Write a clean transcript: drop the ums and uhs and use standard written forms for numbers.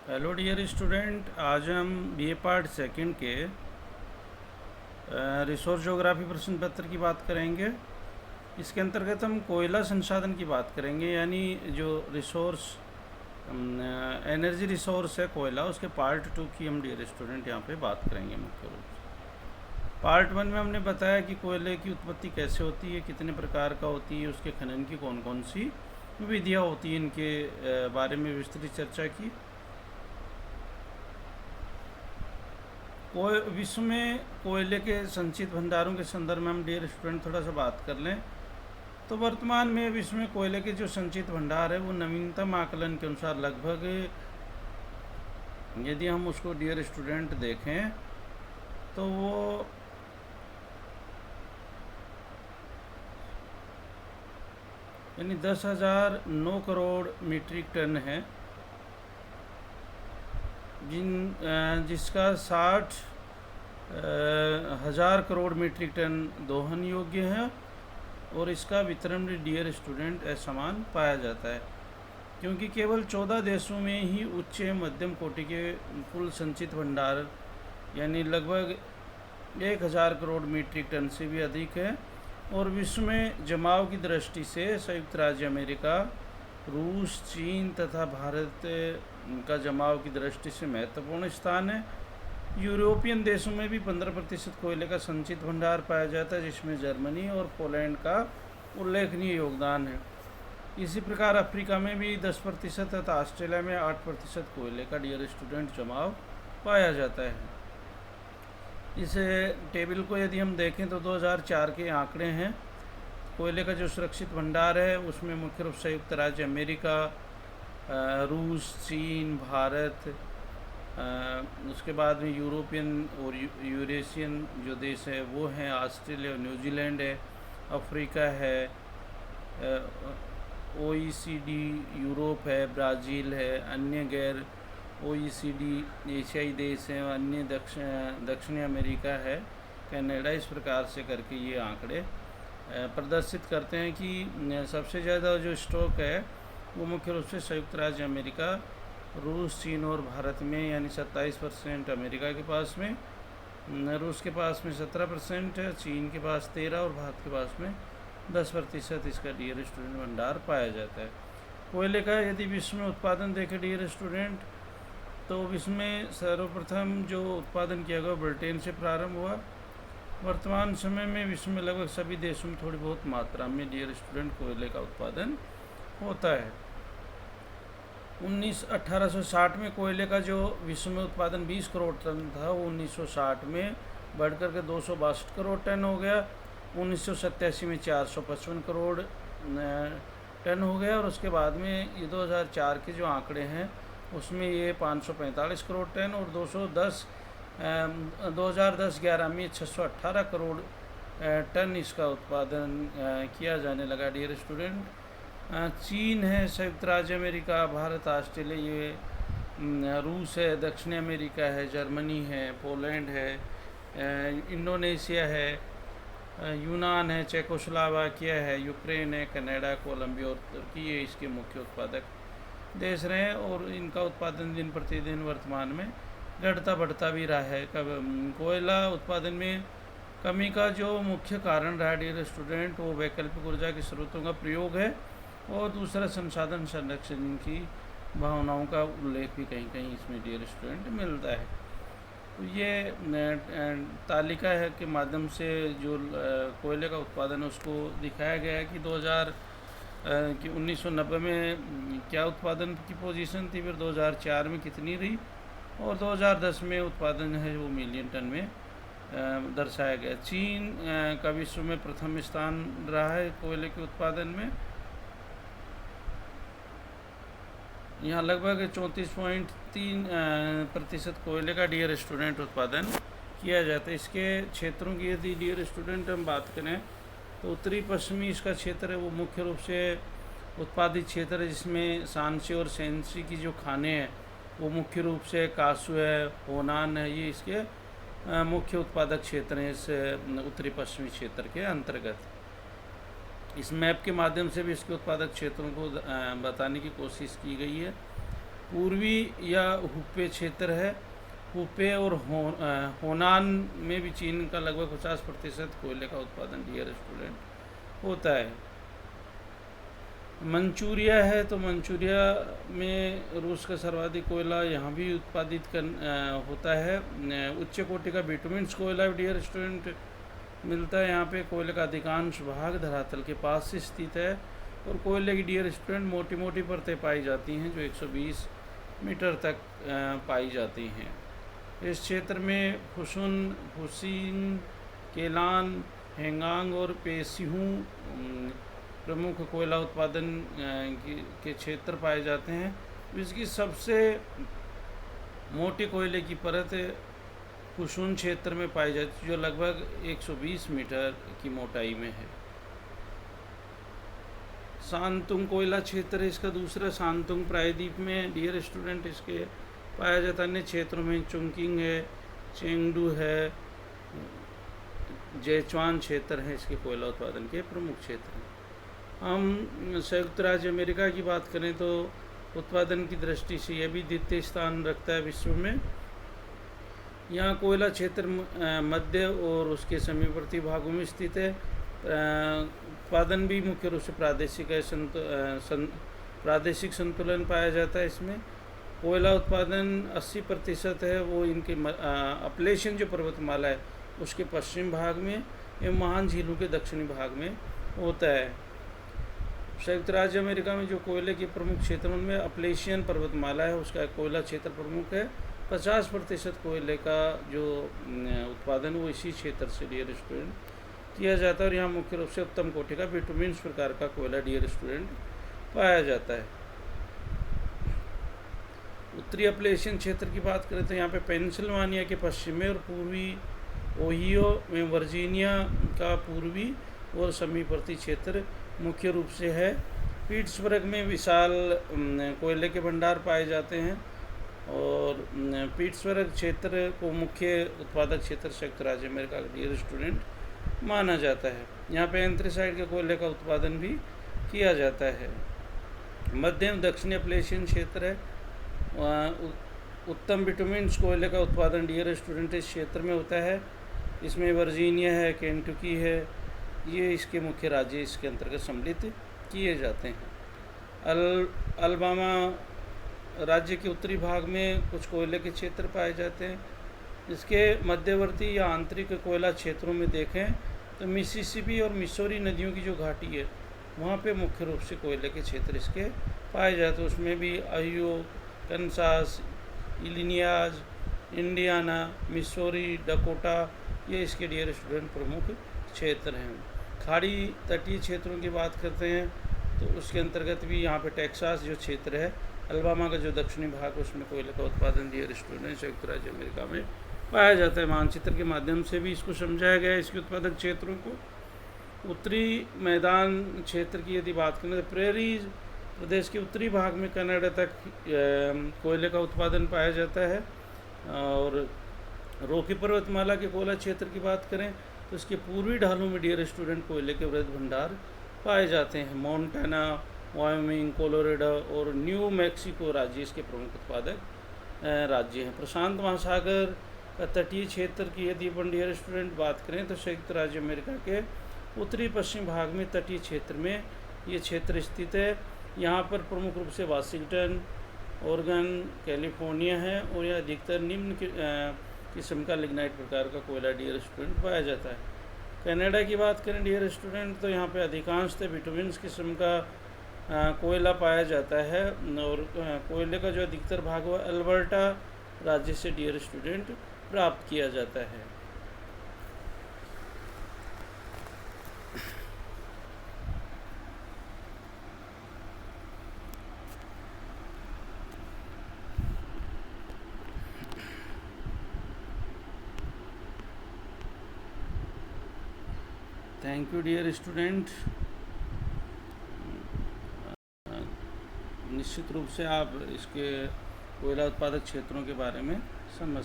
Hello dear student, आज हम BA part second के रिसोर्स ज्योग्राफी प्रश्न पत्र की बात करेंगे। इसके अंतर्गत हम कोयला संसाधन की बात करेंगे, यानी जो रिसोर्स एनर्जी रिसोर्स है कोयला, उसके पार्ट 2 की हम डियर स्टूडेंट यहाँ पे बात करेंगे मुख्य रूप से। पार्ट 1 में हमने बताया कि कोयले की उत्पत्ति कैसे होती है, कितने प्रकार का होती है, उसके खनन की कौन कौन सी विधियाँ होती हैं, इनके बारे में विस्तृत चर्चा की। विश्व में कोयले के संचित भंडारों के संदर्भ में हम डियर स्टूडेंट थोड़ा सा बात कर लें तो वर्तमान में विश्व में कोयले के जो संचित भंडार है वो नवीनतम आकलन के अनुसार लगभग, यदि हम उसको डियर स्टूडेंट देखें तो वो यानी 10,009 करोड़ मीट्रिक टन है, जिसका 60,000 करोड़ मीट्रिक टन दोहन योग्य है और इसका वितरण भी डियर स्टूडेंट असमान पाया जाता है, क्योंकि केवल 14 देशों में ही उच्च मध्यम कोटि के कुल संचित भंडार यानी लगभग 1,000 करोड़ मीट्रिक टन से भी अधिक है। और विश्व में जमाव की दृष्टि से संयुक्त राज्य अमेरिका, रूस, चीन तथा भारत का जमाव की दृष्टि से महत्वपूर्ण स्थान है। यूरोपियन देशों में भी 15% कोयले का संचित भंडार पाया जाता है, जिसमें जर्मनी और पोलैंड का उल्लेखनीय योगदान है। इसी प्रकार अफ्रीका में भी 10% तथा ऑस्ट्रेलिया में 8% कोयले का डियर स्टूडेंट जमाव पाया जाता है। इस टेबल को यदि हम देखें तो 2004 के आंकड़े हैं। कोयले का जो सुरक्षित भंडार है उसमें मुख्य रूप से संयुक्त राज्य अमेरिका, रूस, चीन, भारत, उसके बाद में यूरोपियन और यूरेशियन जो देश है वो हैं, ऑस्ट्रेलिया, न्यूजीलैंड है, अफ्रीका है, ओईसीडी यूरोप है, ब्राज़ील है, अन्य गैर ओईसीडी एशियाई देश हैं, अन्य दक्षिणी अमेरिका है, कनाडा। इस प्रकार से करके ये आंकड़े प्रदर्शित करते हैं कि सबसे ज़्यादा जो स्टॉक है वो मुख्य रूप से संयुक्त राज्य अमेरिका, रूस, चीन और भारत में, यानी 27% अमेरिका के पास में, रूस के पास में 17% है, चीन के पास 13% और भारत के पास में 10% इसका डियर स्टूडेंट भंडार पाया जाता है। कोयले का यदि विश्व में उत्पादन देखें डियर स्टूडेंट तो विश्व में सर्वप्रथम जो उत्पादन किया गया ब्रिटेन से प्रारंभ हुआ। वर्तमान समय में विश्व में लगभग सभी देशों में थोड़ी बहुत मात्रा में डियर स्टूडेंट कोयले का उत्पादन होता है। 1860 में कोयले का जो विश्व में उत्पादन 20 करोड़ टन था वो 1960 में बढ़कर के 262 करोड़ टन हो गया। 1987 में 455 करोड़ टन हो गया और उसके बाद में ये 2004 के जो आंकड़े हैं उसमें ये 545 करोड़ टन और 2010-11 में 618 करोड़ टन इसका उत्पादन किया जाने लगा डियर स्टूडेंट। चीन है, संयुक्त राज्य अमेरिका, भारत, ऑस्ट्रेलिया, ये रूस है, दक्षिण अमेरिका है, जर्मनी है, पोलैंड है, इंडोनेशिया है, यूनान है, चेकोस्लोवाकिया है, यूक्रेन है, कनाडा, कोलंबिया और तुर्की, ये इसके मुख्य उत्पादक देश रहे हैं और इनका उत्पादन दिन प्रतिदिन वर्तमान में घटता बढ़ता भी रहा है। कोयला उत्पादन में कमी का जो मुख्य कारण रहा डियर स्टूडेंट वो वैकल्पिक ऊर्जा के स्रोतों का प्रयोग है और दूसरा संसाधन संरक्षण की भावनाओं का उल्लेख भी कहीं कहीं इसमें डियर स्टूडेंट मिलता है। तो ये तालिका है के माध्यम से जो कोयले का उत्पादन है उसको दिखाया गया है कि 1990 में क्या उत्पादन की पोजीशन थी, फिर 2004 में कितनी रही और 2010 में उत्पादन है वो मिलियन टन में दर्शाया गया। चीन का विश्व में प्रथम स्थान रहा है कोयले के उत्पादन में। यहाँ लगभग 34.3% कोयले का डियर स्टूडेंट उत्पादन किया जाता है। इसके क्षेत्रों की यदि डियर स्टूडेंट हम बात करें तो उत्तरी पश्चिमी इसका क्षेत्र है वो मुख्य रूप से उत्पादित क्षेत्र है, जिसमें सांची और सेंसी की जो खाने हैं वो मुख्य रूप से कासू है, होनान है, ये इसके मुख्य उत्पादक क्षेत्र हैं इस उत्तरी पश्चिमी क्षेत्र के अंतर्गत। इस मैप के माध्यम से भी इसके उत्पादक क्षेत्रों को बताने की कोशिश की गई है। पूर्वी या हुप्पे क्षेत्र है। हुप्पे और होनान में भी चीन का लगभग 50% कोयले का उत्पादन डियर स्टूडेंट होता है। मंचूरिया है, तो मंचूरिया में रूस का सर्वाधिक कोयला यहाँ भी उत्पादित होता है। उच्च कोटि का बिटुमिन्स कोयला डियर स्टूडेंट मिलता है यहाँ पे। कोयले का अधिकांश भाग धरातल के पास से स्थित है और कोयले की डियर स्टूडेंट मोटी मोटी परतें पाई जाती हैं जो 120 मीटर तक पाई जाती हैं। इस क्षेत्र में फुसुन, फुसिन, केलान, हेंगांग और पेसिहू प्रमुख कोयला उत्पादन के क्षेत्र पाए जाते हैं। इसकी सबसे मोटी कोयले की परत फुसुन क्षेत्र में पाई जाती है जो लगभग 120 मीटर की मोटाई में है। शांतुंग कोयला क्षेत्र है इसका दूसरा। शांतुंग प्रायद्वीप में डियर स्टूडेंट इसके पाया जाता है। अन्य क्षेत्रों में चुंकिंग है, चेंगडू है, जेचुआन क्षेत्र है इसके कोयला उत्पादन के प्रमुख क्षेत्र हैं। हम संयुक्त राज्य अमेरिका की बात करें तो उत्पादन की दृष्टि से यह भी द्वितीय स्थान रखता है विश्व में। यहाँ कोयला क्षेत्र मध्य और उसके समीपवर्ती भागों में स्थित है। उत्पादन भी मुख्य रूप से प्रादेशिक संतुलन पाया जाता है इसमें। कोयला उत्पादन 80% है वो इनके अपलेशन जो पर्वतमाला है उसके पश्चिम भाग में एवं महान झीलों के दक्षिणी भाग में होता है। संयुक्त राज्य अमेरिका में जो कोयले के प्रमुख क्षेत्रों में अपलेशियन पर्वतमाला है उसका कोयला क्षेत्र प्रमुख है। 50% कोयले का जो उत्पादन वो इसी क्षेत्र से डियर स्टूडेंट किया जाता है और यहाँ मुख्य रूप से उत्तम कोटि का बिटुमिन्स प्रकार का कोयला डियर स्टूडेंट पाया जाता है। उत्तरी अपलेशियन क्षेत्र की बात करें तो यहाँ पे पेंसिल्वानिया के पश्चिम में और पूर्वी ओहियो में वर्जीनिया का पूर्वी और समीपवर्ती क्षेत्र मुख्य रूप से है। पीट्सबर्ग में विशाल कोयले के भंडार पाए जाते हैं और पीट्सबर्ग क्षेत्र को मुख्य उत्पादक क्षेत्र संयुक्त राज्य अमेरिका का डियर स्टूडेंट माना जाता है। यहाँ पे एंथ्रेसाइट के कोयले का उत्पादन भी किया जाता है। मध्यम दक्षिणी अपलेशियन क्षेत्र है। उत्तम बिटुमिन्स कोयले का उत्पादन डियर स्टूडेंट इस क्षेत्र में होता है। इसमें वर्जीनिया है, केंटुकी है, ये इसके मुख्य राज्य इसके अंतर्गत सम्मिलित किए जाते हैं। अलबामा राज्य के उत्तरी भाग में कुछ कोयले के क्षेत्र पाए जाते हैं। इसके मध्यवर्ती या आंतरिक कोयला क्षेत्रों में देखें तो मिसिसिपी और मिसौरी नदियों की जो घाटी है वहाँ पे मुख्य रूप से कोयले के क्षेत्र इसके पाए जाते हैं। उसमें भी ओहियो, कनसास, इलिनियाज, इंडियाना, मिसौरी, डकोटा ये इसके डियर स्टूडेंट प्रमुख क्षेत्र हैं। खाड़ी तटीय क्षेत्रों की बात करते हैं तो उसके अंतर्गत भी यहाँ पे टेक्सास जो क्षेत्र है, अलबामा का जो दक्षिणी भाग उसमें कोयले का उत्पादन डियर स्टूडेंट संयुक्त राज्य अमेरिका में पाया जाता है। मानचित्र के माध्यम से भी इसको समझाया गया है इसके उत्पादक क्षेत्रों को। उत्तरी मैदान क्षेत्र की यदि बात करें तो प्रेरीज प्रदेश के उत्तरी भाग में कनाडा तक कोयले का उत्पादन पाया जाता है। और रॉकी पर्वतमाला के कोयला क्षेत्र की बात करें तो इसके पूर्वी ढालों में डियर स्टूडेंट कोयले के वृहद भंडार पाए जाते हैं। मोंटाना, वायोमिंग, कोलोराडो और न्यू मैक्सिको राज्य इसके प्रमुख उत्पादक राज्य हैं। प्रशांत महासागर का तटीय क्षेत्र की यदि अपन डियर स्टूडेंट बात करें तो संयुक्त राज्य अमेरिका के उत्तरी पश्चिम भाग में तटीय क्षेत्र में ये क्षेत्र स्थित है। यहाँ पर प्रमुख रूप से वाशिंगटन, ओरेगन, कैलिफोर्निया है और यह अधिकतर निम्न किस्म का लिग्नाइट प्रकार का कोयला डियर स्टूडेंट पाया जाता है। कनाडा की बात करें डियर स्टूडेंट तो यहाँ पे अधिकांशतः बिटुमिन्स किस्म का कोयला पाया जाता है और कोयले का जो अधिकतर भाग हुआ अल्बर्टा राज्य से डियर स्टूडेंट प्राप्त किया जाता है। Thank you dear student. निश्चित रूप से आप इसके कोयला उत्पादक क्षेत्रों के बारे में समझ